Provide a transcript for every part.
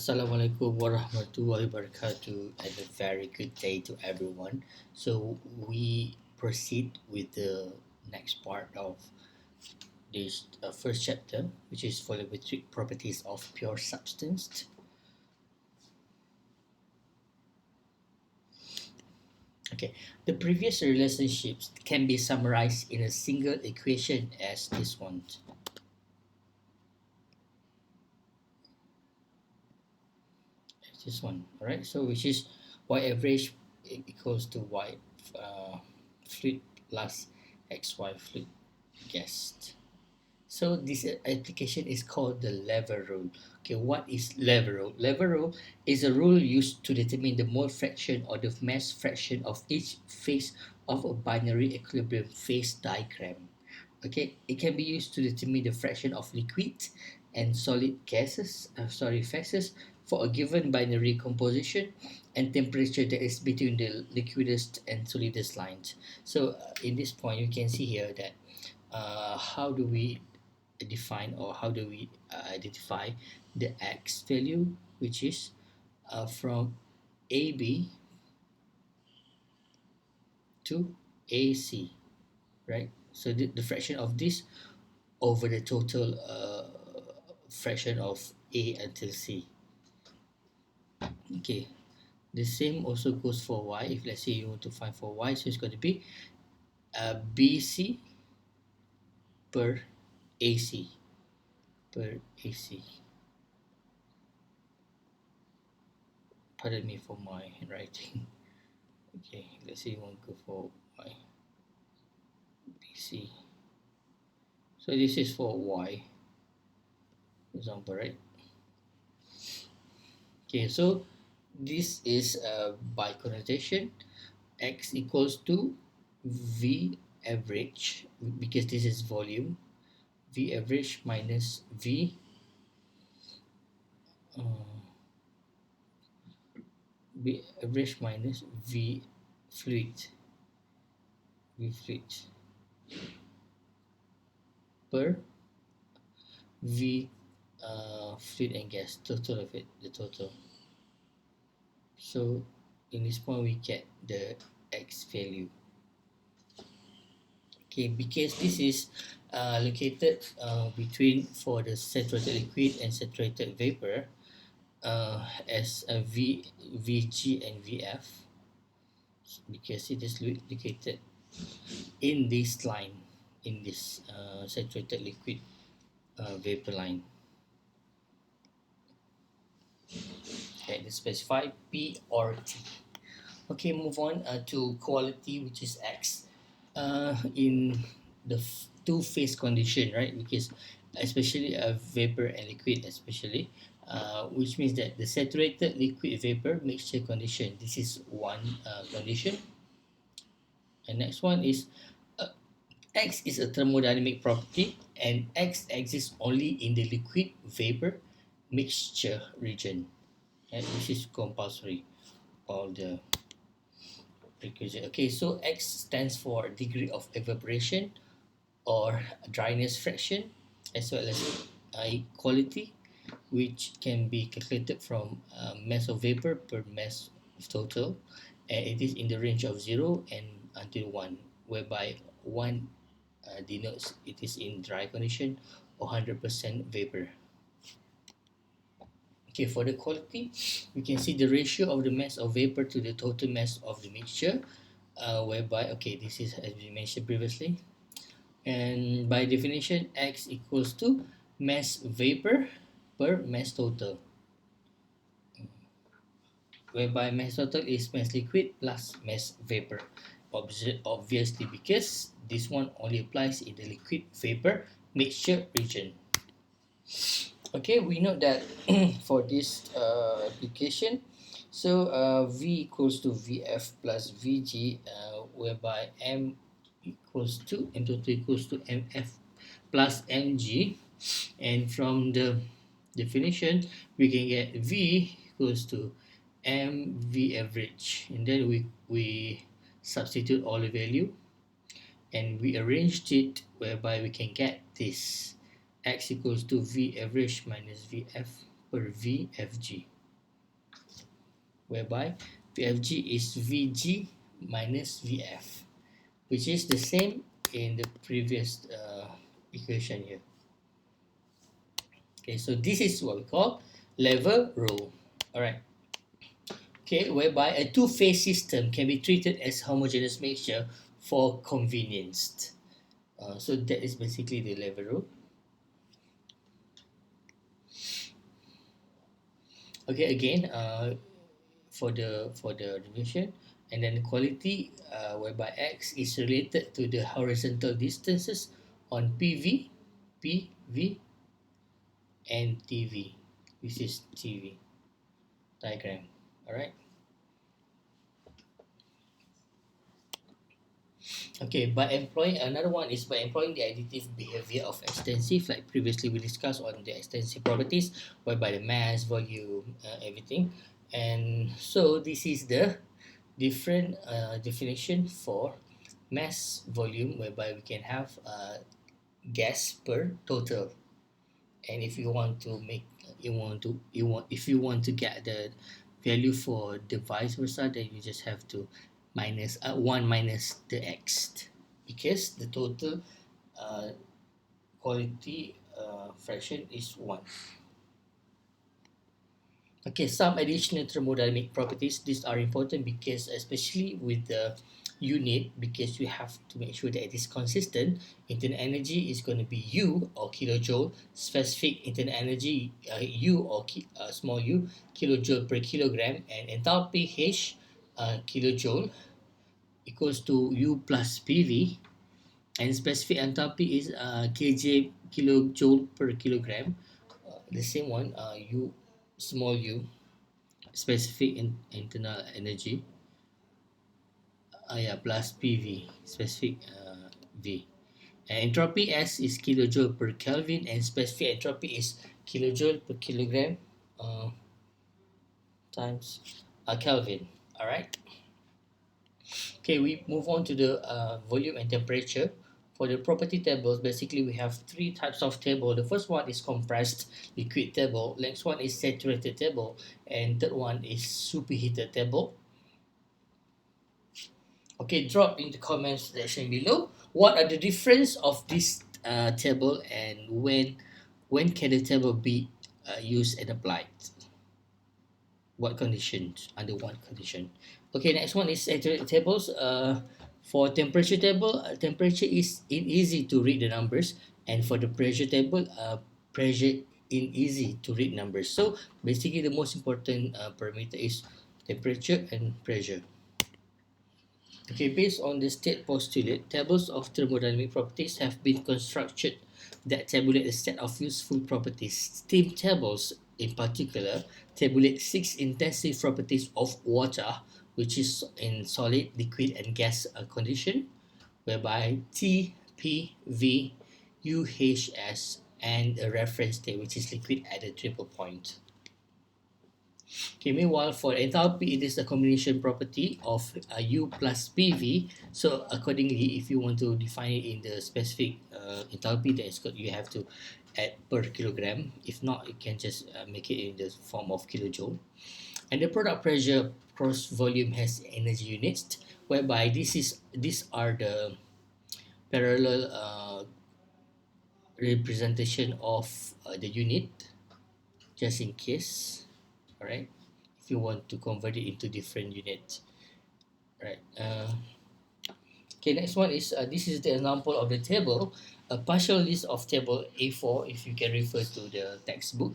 Assalamualaikum warahmatullahi wabarakatuh, and a very good day to everyone. So we proceed with the next part of this first chapter, which is volumetric properties of pure substance. Okay, the previous relationships can be summarized in a single equation as this one. All right. So which is y average equals to y fluid plus xy fluid gas. So this application is called the lever rule. Okay, what is lever rule? Lever rule is a rule used to determine the mole fraction or the mass fraction of each phase of a binary equilibrium phase diagram. Okay, it can be used to determine the fraction of liquid and solid phases for a given binary composition and temperature that is between the liquidest and solidest lines. So in this point, you can see here that how do we define or how do we identify the x value, which is from AB to AC, right? So the fraction of this over the total fraction of A until C. Okay, the same also goes for Y. If let's say you want to find for Y, so it's going to be BC per AC AC. Pardon me for my handwriting. Okay, let's say you want to go for Y. BC. So this is for Y, for example, right? Okay, so this is by connotation. X equals to V average because this is volume. V average minus uh, V average minus fluid V fluid per V fluid and gas, total of it, the total. So in this point we get the X value. Okay, because this is located between for the saturated liquid and saturated vapor as a VG and VF, because it is located in this line, in this saturated liquid vapor line. Okay, let's specify P or T. Okay, move on to quality, which is X. In the two-phase condition, right? Because especially a vapor and liquid, especially, which means that the saturated liquid vapor mixture condition. This is one condition. And next one is uh, X is a thermodynamic property, and X exists only in the liquid vapor mixture region, and which is compulsory. All the prerequisite. Okay, so X stands for degree of evaporation or dryness fraction, as well as quality, which can be calculated from mass of vapor per mass of total, and it is in the range of 0 and until 1, whereby 1 denotes it is in dry condition or 100% vapor. Okay, for the quality, we can see the ratio of the mass of vapor to the total mass of the mixture, whereby, okay, this is as we mentioned previously, and by definition, X equals to mass vapor per mass total, whereby mass total is mass liquid plus mass vapor. Obviously, because this one only applies in the liquid vapor mixture region. Okay, we know that for this application, so V equals to Vf plus Vg, whereby M total equals to Mf plus Mg, and from the definition we can get V equals to mv average, and then we substitute all the value and we arranged it whereby we can get this X equals to V average minus Vf per VFG, whereby VFG is VG minus VF, which is the same in the previous equation here. Okay, so this is what we call lever rule. All right. Okay, whereby a two-phase system can be treated as homogeneous mixture for convenience. So that is basically the lever rule. Okay, again, for the revision, and then the quality, whereby x is related to the horizontal distances on PV, PV, and TV. This is TV diagram. All right. Okay, by employing another one is by employing the additive behavior of extensive, like previously we discussed on the extensive properties, whereby the mass, volume, everything. And so this is the different definition for mass volume, whereby we can have gas per total. And if you want to make if you want to get the value for the vice versa, then you just have to minus 1 minus the x, because the total uh, quality fraction is 1. Okay, some additional thermodynamic properties. These are important because, especially with the unit, because we have to make sure that it is consistent. Internal energy is going to be U or kilojoule. Specific internal energy, U or small u, kilojoule per kilogram, and enthalpy H, kilojoule, equals to U plus PV, and specific enthalpy is kJ, kilojoule per kilogram. The same one, U, small u, specific internal energy, yeah, plus PV, specific V. And entropy S is kilojoule per Kelvin, and specific entropy is kilojoule per kilogram uh, times Kelvin. All right. Okay, we move on to the volume and temperature. For the property tables, basically we have three types of table. The first one is compressed liquid table. Next one is saturated table, and third one is superheated table. Okay, drop in the comments section below. What are the difference of this table, and when can the table be used and applied? What conditions? Under what condition? Okay, next one is saturated tables. For temperature table, temperature is in easy to read the numbers, and for the pressure table, pressure in easy to read numbers. So basically, the most important parameter is temperature and pressure. Okay, based on the state postulate, tables of thermodynamic properties have been constructed that tabulate a set of useful properties. Steam tables, in particular, tabulate 6 intensive properties of water, which is in solid, liquid, and gas condition, whereby T, P, V, U, H, S, and a reference state, which is liquid at a triple point. Okay, meanwhile, for enthalpy, it is a combination property of U plus PV. So accordingly, if you want to define it in the specific enthalpy, then you have to add per kilogram. If not, you can just make it in the form of kilojoule. And the product pressure cross volume has energy units, whereby these are the parallel representation of the unit, just in case. All right, if you want to convert it into different units, right? Okay, next one is this is the example of the table, a partial list of table A4, if you can refer to the textbook,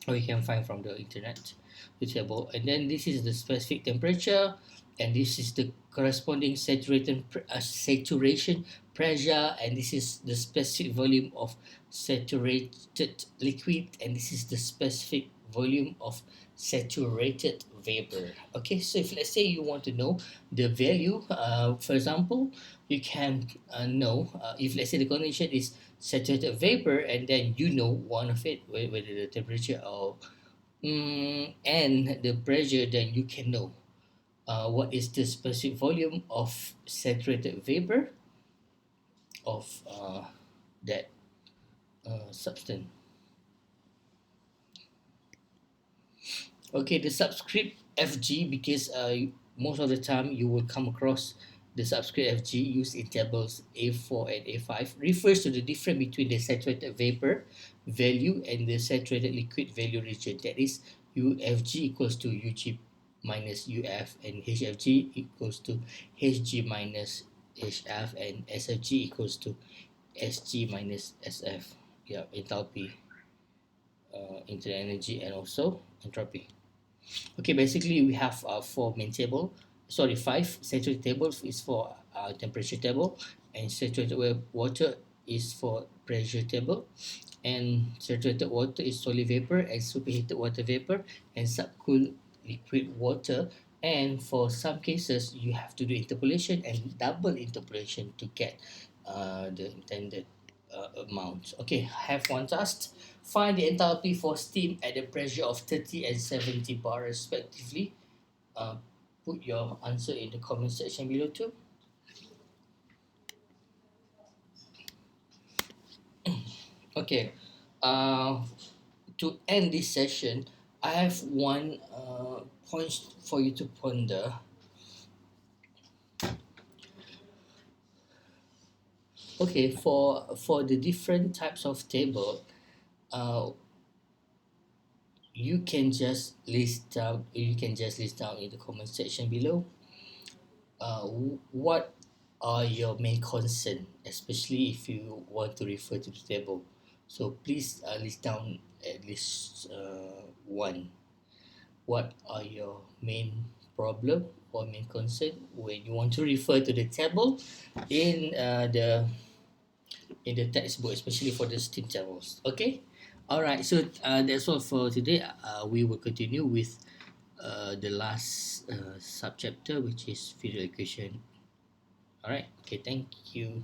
or you can find from the internet the table. And then this is the specific temperature, and this is the corresponding saturation pressure, and this is the specific volume of saturated liquid, and this is the specific volume of saturated vapor. Okay, so if let's say you want to know the value, for example, you can know, if let's say the condition is saturated vapor, and then you know one of it, whether the temperature or and the pressure, then you can know what is the specific volume of saturated vapor of that substance. Okay, the subscript FG, because most of the time you will come across the subscript FG used in tables A4 and A5 refers to the difference between the saturated vapor value and the saturated liquid value region. That is, UFG equals to UG minus UF, and HFG equals to HG minus HF, and SFG equals to SG minus SF. Yeah, enthalpy, internal energy, and also entropy. Okay, basically we have four main table. Sorry, five saturated tables is for temperature table, and saturated water is for pressure table, and saturated water is solid vapor and superheated water vapor, and subcooled liquid water. And for some cases, you have to do interpolation and double interpolation to get the intended amount. Okay, have one task. Find the enthalpy for steam at the pressure of 30 and 70 bar respectively. Uh, put your answer in the comment section below too. Okay, uh, to end this session, I have one point for you to ponder. Okay, for the different types of table, uh, you can just list down in the comment section below. What are your main concern, especially if you want to refer to the table? So please list down at least one. What are your main problem or main concern when you want to refer to the table in the textbook, especially for the STEAM tables? Okay, all right. So that's all for today. We will continue with the last subchapter, which is visual equation. All right. Okay. Thank you.